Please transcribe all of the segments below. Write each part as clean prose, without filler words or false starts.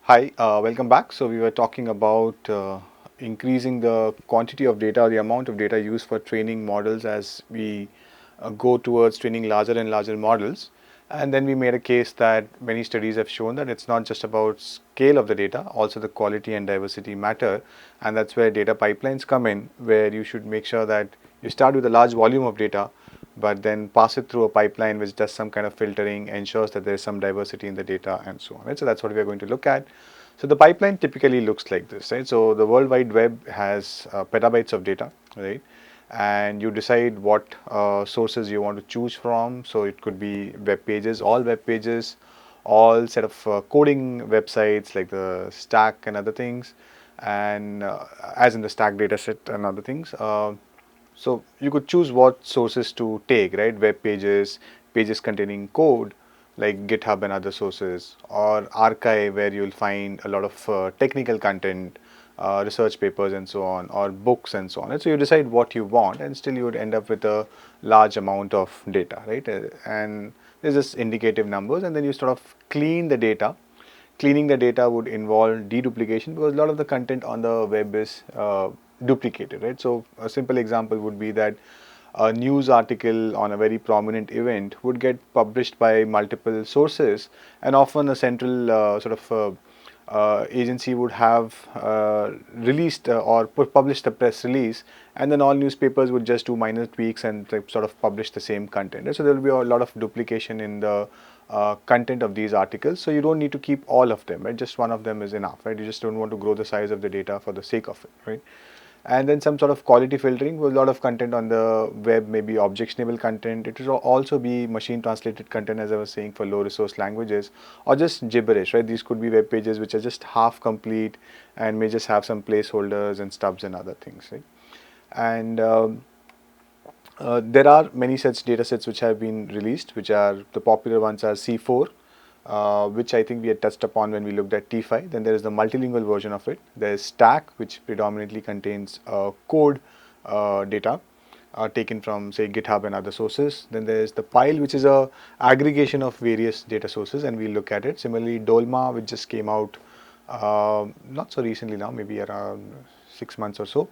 Hi, welcome back. So we were talking about increasing the quantity of data, the amount of data used for training models as we go towards training larger and larger models. And then we made a case that many studies have shown that it's not just about scale of the data, also the quality and diversity matter. And that's where data pipelines come in, where you should make sure that you start with a large volume of data, but then pass it through a pipeline which does some kind of filtering, ensures that there is some diversity in the data and so on. Right? So that's what we are going to look at. So the pipeline typically looks like this, right? So the World Wide Web has petabytes of data, right? And you decide what sources you want to choose from. So it could be web pages, all set of coding websites like the Stack and other things, and as in the Stack dataset and other things. So you could choose what sources to take, right? Web pages, pages containing code like GitHub and other sources, or archive where you'll find a lot of technical content, research papers and so on, or books and so on. And so you decide what you want, and still you would end up with a large amount of data, right? And there's just indicative numbers, and then you sort of clean the data. Cleaning the data would involve deduplication because a lot of the content on the web is duplicated, right? So a simple example would be that a news article on a very prominent event would get published by multiple sources, and often a central agency would have released or published a press release, and then all newspapers would just do minor tweaks and sort of publish the same content. So there will be a lot of duplication in the content of these articles. So you don't need to keep all of them, right? Just one of them is enough, right? You just don't want to grow the size of the data for the sake of it, right? And then some sort of quality filtering with a lot of content on the web, maybe objectionable content. It will also be machine translated content, as I was saying, for low resource languages, or just gibberish, right? These could be web pages which are just half complete and may just have some placeholders and stubs and other things, right? And there are many such data sets which have been released, which are the popular ones are C4, which I think we had touched upon when we looked at T5. Then there is the multilingual version of it. There is Stack, which predominantly contains code data taken from, say, GitHub and other sources. Then there is the Pile, which is a aggregation of various data sources, and we'll look at it. Similarly, Dolma, which just came out not so recently now, maybe around 6 months or so,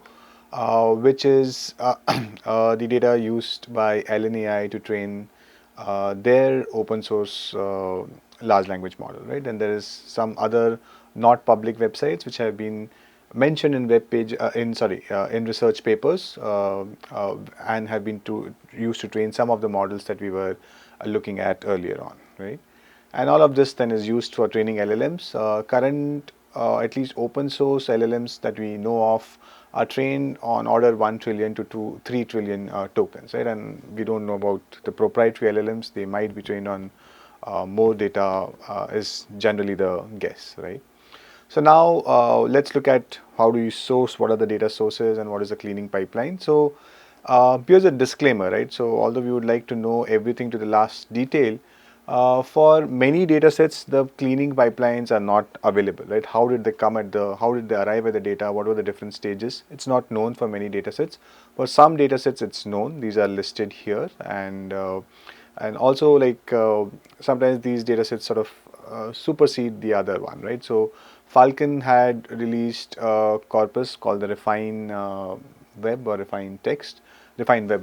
which is the data used by LNAI to train their open source large language model, right? And there is some other not public websites which have been mentioned in in research papers and have been used to train some of the models that we were looking at earlier on, right? And all of this then is used for training LLMs. Current, at least open source LLMs that we know of are trained on order 1 trillion to 3 trillion tokens, right? And we don't know about the proprietary LLMs. They might be trained on more data, is generally the guess, right? So now let's look at how do you source, what are the data sources, and what is the cleaning pipeline. So here's a disclaimer, right? So although we would like to know everything to the last detail, for many data sets, the cleaning pipelines are not available, right? How did how did they arrive at the data? What were the different stages? It's not known for many data sets. For some data sets, it's known. These are listed here. And also sometimes these data sets sort of supersede the other one, right? So Falcon had released a corpus called the Refined Web,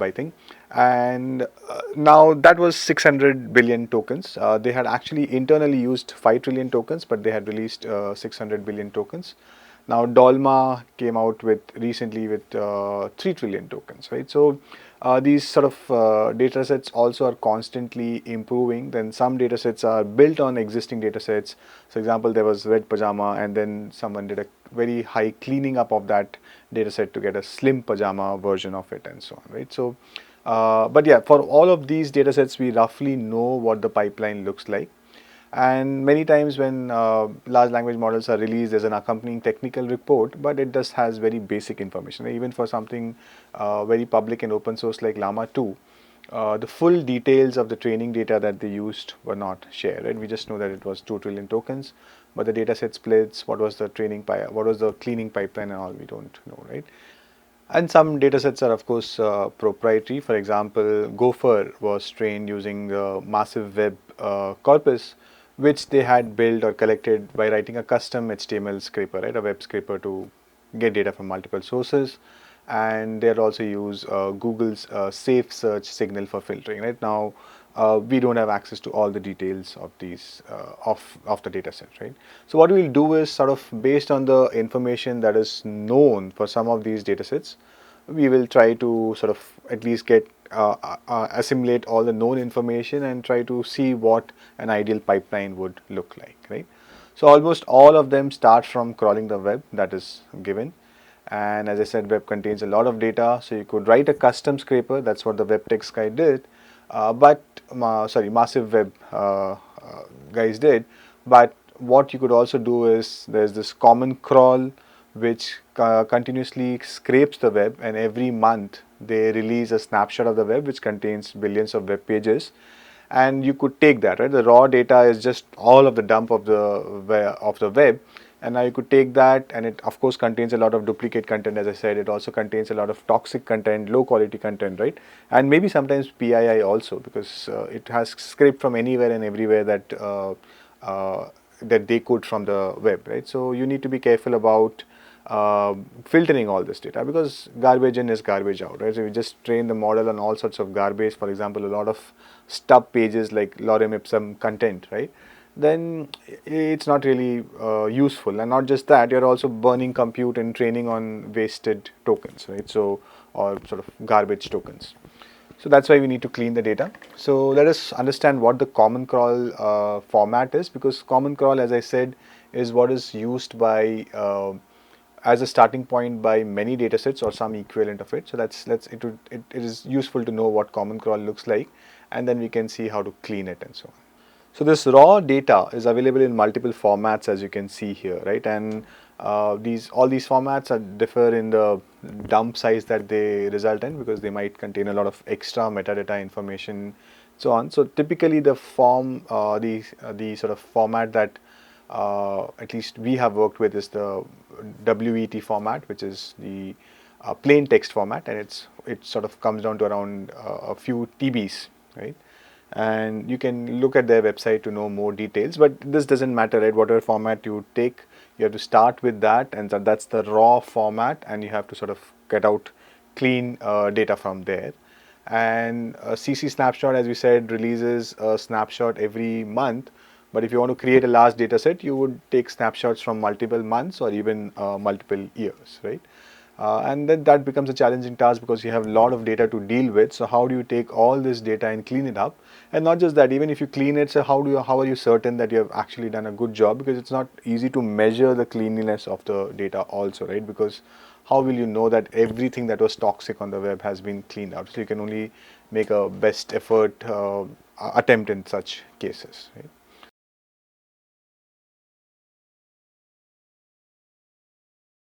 I think. And now that was 600 billion tokens. They had actually internally used 5 trillion tokens, but they had released 600 billion tokens. Now Dolma came out with recently with 3 trillion tokens, right? So these sort of data sets also are constantly improving. Then some data sets are built on existing data sets. For example, there was Red Pajama, and then someone did a very high cleaning up of that data set to get a Slim Pajama version of it and so on, right? So, but yeah, for all of these data sets, we roughly know what the pipeline looks like. And many times when large language models are released, there's an accompanying technical report, but it just has very basic information. Even for something very public and open source like Llama 2, the full details of the training data that they used were not shared. Right? We just know that it was 2 trillion tokens, but the data set splits, what was the what was the cleaning pipeline and all, we don't know, right? And some datasets are, of course, proprietary. For example, Gopher was trained using the massive web corpus, which they had built or collected by writing a custom HTML scraper, right, a web scraper to get data from multiple sources. And they also use Google's safe search signal for filtering. Right now, we don't have access to all the details of these of the data set, right? So what we'll do is sort of based on the information that is known for some of these data sets, we will try to sort of at least get assimilate all the known information and try to see what an ideal pipeline would look like, right? So almost all of them start from crawling the web that is given. And as I said, web contains a lot of data, so you could write a custom scraper. That's what the web text guy did, massive web guys did. But what you could also do is there's this common crawl which continuously scrapes the web, and every month they release a snapshot of the web which contains billions of web pages. And you could take that, right? The raw data is just all of the dump of the web, and now you could take that, and it of course contains a lot of duplicate content. As I said, it also contains a lot of toxic content, low quality content, right? And maybe sometimes PII also, because it has scraped from anywhere and everywhere that they could from the web, right? So you need to be careful about filtering all this data, because garbage in is garbage out, right? So you just train the model on all sorts of garbage, for example, a lot of stub pages like lorem ipsum content, right? Then it's not really useful. And not just that, you're also burning compute and training on wasted tokens, right? So, or sort of garbage tokens. So that's why we need to clean the data. So let us understand what the common crawl format is, because common crawl, as I said, is what is used by as a starting point by many datasets or some equivalent of it. So it is useful to know what common crawl looks like, and then we can see how to clean it and so on. So this raw data is available in multiple formats, as you can see here, right? And all these formats differ in the dump size that they result in, because they might contain a lot of extra metadata information, so on. So typically the the sort of format that at least we have worked with is the WET format, which is the plain text format, and it sort of comes down to around a few TBs, right? And you can look at their website to know more details, but this doesn't matter, right? Whatever format you take, you have to start with that, and that's the raw format, and you have to sort of get out clean data from there. And CC snapshot, as we said, releases a snapshot every month. But if you want to create a large data set, you would take snapshots from multiple months or even multiple years, right? And then that becomes a challenging task, because you have a lot of data to deal with. So how do you take all this data and clean it up? And not just that, even if you clean it, so how are you certain that you have actually done a good job? Because it's not easy to measure the cleanliness of the data also, right? Because how will you know that everything that was toxic on the web has been cleaned out? So you can only make a best effort attempt in such cases, right?